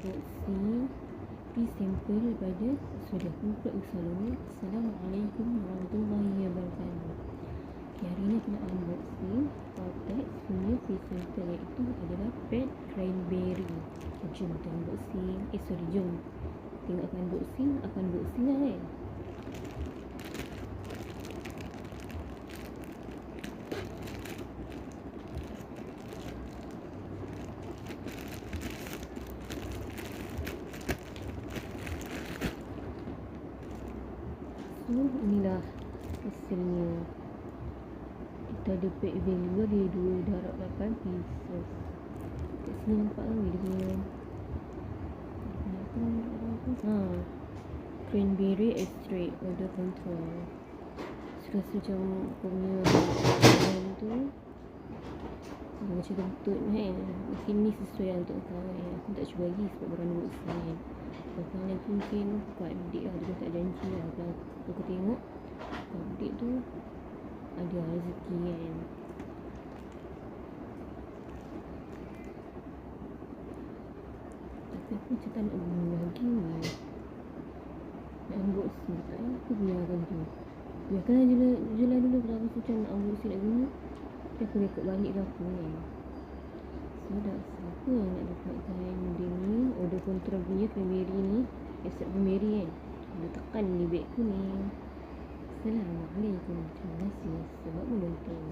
unboxing piece sampel daripada sudah buka usaha. Assalamualaikum warahmatullahi wabarakatuh. Okay, hari ni aku nak unboxing Kotex punya piece sampel, iaitu adalah pet cranberry. Jom kita unboxing. Jom tengok unboxing lah kan. So inilah hasilnya. Kita ada pack value dia 2.8 pieces. Kat sini nampak kan dia punya cranberry extract odor control. Rasa macam punya tu macam kentut kan. Mungkin ni sesuai untuk kau kan. Aku tak cuba lagi sebab baru unboxing kan. Kalau lagi mungkin kuat update lah. Dia tak janji lah. Kalau aku tengok update tu ada rezeki kan. Tapi aku macam tak nak bunyi lagi ni. Nak unboxing tak kan. Aku biarkan tu. Biarkan je lah dulu. Kalau aku macam nak unboxing nak bunyi, tapi aku rekod balik ke apa kan. So dah siapa yang nak dapatkan benda ni. Order control punya cranberry ni, extract cranberry kan. Dia tekan ni beg kuning. Assalamualaikum. Terima kasih sebab menonton.